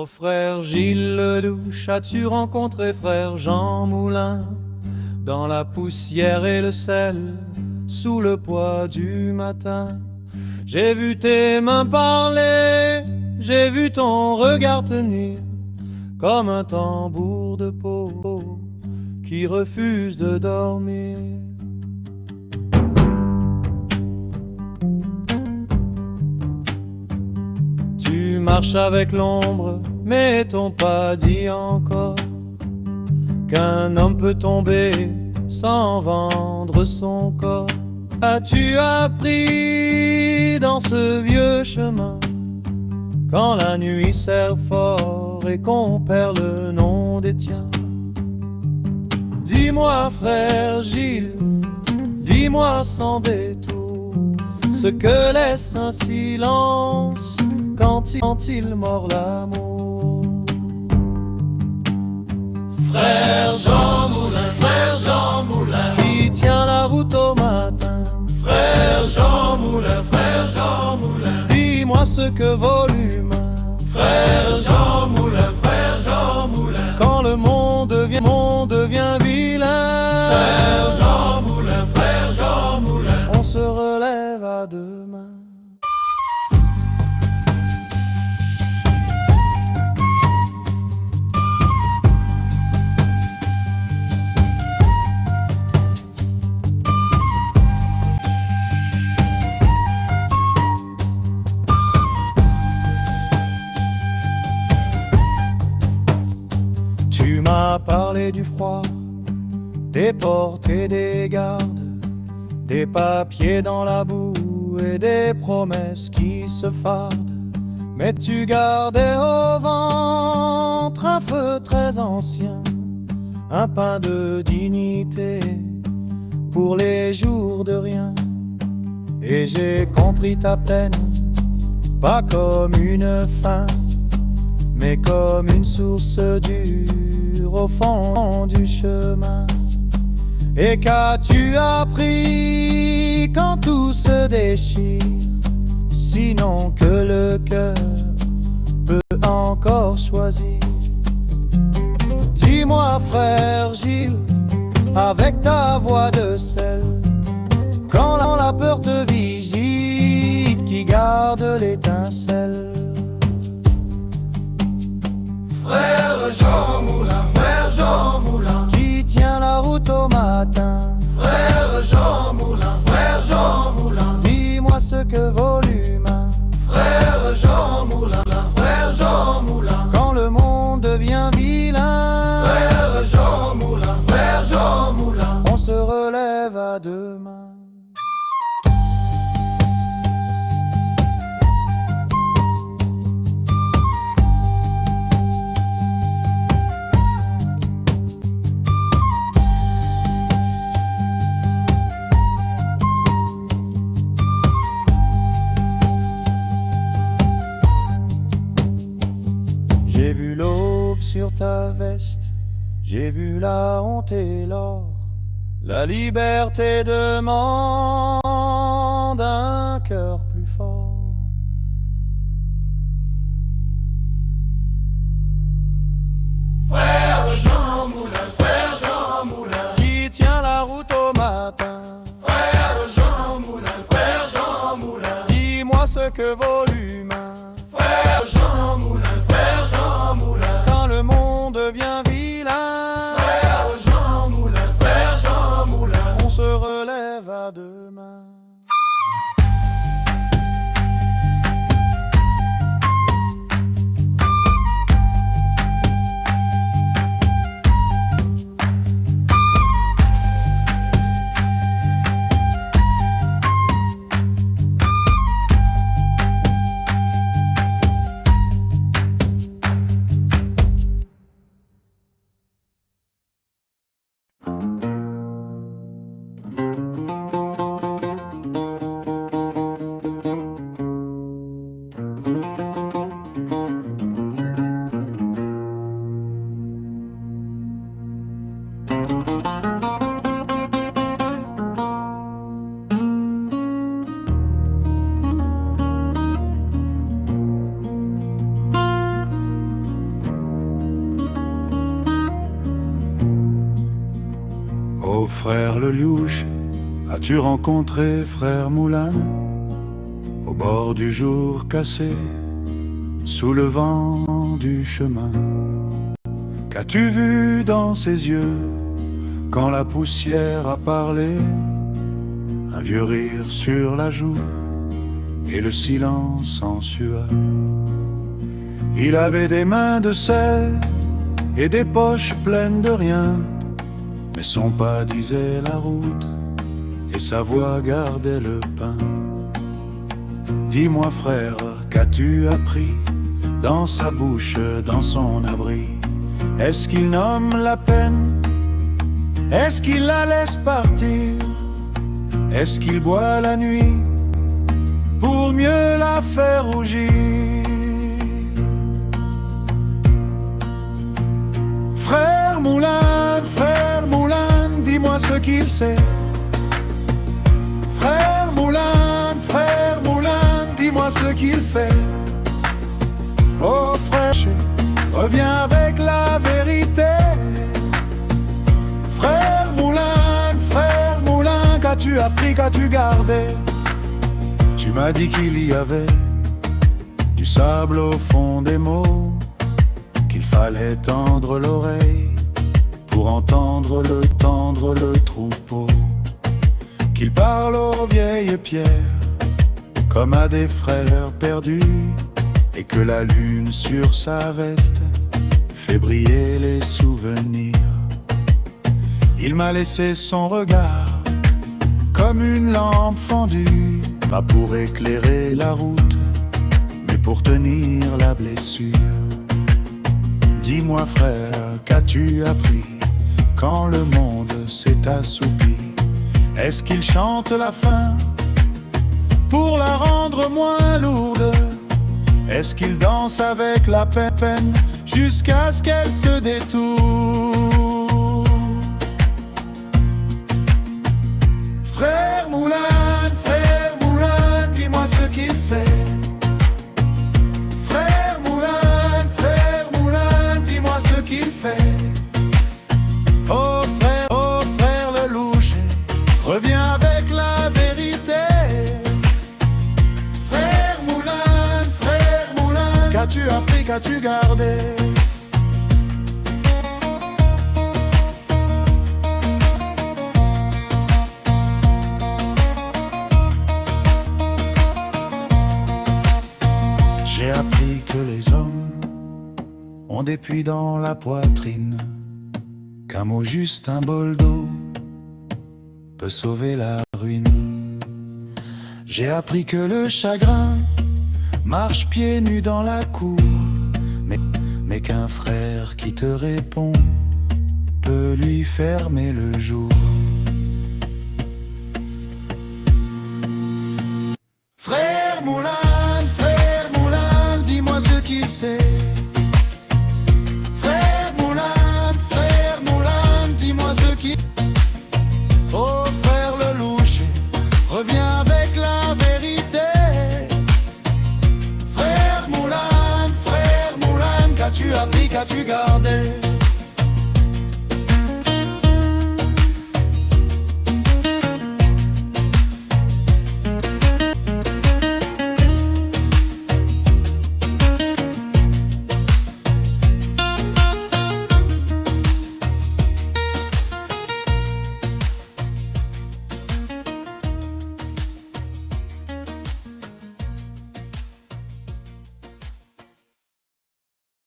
frère Gilles Ledouche, as-tu rencontré frère Jean Moulin? Dans la poussière et le sel, sous le poids du matin. J'ai vu tes mains parler, j'ai vu ton regard tenir comme un tambour de peau qui refuse de dormir. Tu marches avec l'ombre, mais t'ont pas dit encore qu'un homme peut tomber sans vendre son corps. As-tu appris dans ce vieux chemin, quand la nuit serre fort et qu'on perd le nom des tiens? Dis-moi frère Gilles, dis-moi sans détour, ce que laisse un silence quand il mord l'amour. Frère Jean Moulin, qui tient la route au matin. Frère Jean Moulin, dis-moi ce que vaut l'humain. Frère Jean Moulin, quand le monde devient vilain. Frère Jean Moulin, on se relève à deux mains. Tu m'as parlé du froid, des portes et des gardes, des papiers dans la boue et des promesses qui se fardent. Mais tu gardais au ventre un feu très ancien, un pain de dignité pour les jours de rien. Et j'ai compris ta peine, pas comme une faim, mais comme une source dure au fond du chemin. Et qu'as-tu appris quand tout se déchire, sinon que le cœur peut encore choisir? Dis-moi frère Gilles, avec ta voix de sel, quand la peur te visite, qui garde l'étincelle? Frère Jean Moulin, qui tient la route au matin. Frère Jean Moulin, dis-moi ce que vaut l'humain. Frère Jean Moulin, quand le monde devient vilain. Frère Jean Moulin, on se relève à deux mains. J'ai vu l'aube sur ta veste, j'ai vu la honte et l'or. La liberté demande un cœur plus fort. Frère Jean Moulin, qui tient la route au matin. Frère Jean Moulin, dis-moi ce que vaut l'humain. Frère Jean Moulin, quand le monde devient vilain. Frère Jean Moulin, on se relève à deux mains. frère Lelouch, as-tu rencontré frère Moulin au bord du jour cassé, sous le vent du chemin? Qu'as-tu vu dans ses yeux quand la poussière a parlé? Un vieux rire sur la joue et le silence en sueur. Il avait des mains de sel et des poches pleines de rien, mais son pas disait la route et sa voix gardait le pain. Dis-moi frère, qu'as-tu appris dans sa bouche, dans son abri? Est-ce qu'il nomme la peine? Est-ce qu'il la laisse partir? Est-ce qu'il boit la nuit pour mieux la faire rougir? Frère Moulin, dis-moi ce qu'il sait. Frère Moulin, dis-moi ce qu'il fait. Oh frère, reviens avec la vérité. Frère Moulin, qu'as-tu appris, qu'as-tu gardé? Tu m'as dit qu'il y avait du sable au fond des mots, qu'il fallait tendre l'oreille pour entendre le troupeau, qu'il parle aux vieilles pierres comme à des frères perdus, et que la lune sur sa veste fait briller les souvenirs. Il m'a laissé son regard comme une lampe fendue, pas pour éclairer la route, mais pour tenir la blessure. Dis-moi frère, qu'as-tu appris quand le monde s'est assoupi? Est-ce qu'il chante la fin pour la rendre moins lourde? Est-ce qu'il danse avec la peine jusqu'à ce qu'elle se détourne? Frère Moulin, dis-moi ce qu'il sait. Frère Moulin, dis-moi ce qu'il fait. Oh frère Lelouch, reviens avec la vérité. Frère Moulin, qu'as-tu appris, qu'as-tu gardé? J'ai appris que les hommes ont des puits dans la poitrine, qu'un mot juste, un bol d'eau peut sauver la ruine. J'ai appris que le chagrin marche pieds nus dans la cour, mais qu'un frère qui te répond peut lui fermer le jour. Frère Moulin, dis-moi ce qu'il sait. Frère Moulin, dis-moi ce qu'il... Oh frère Lelouch, reviens avec la vérité. Frère Moulin, qu'as-tu appris, qu'as-tu gardé?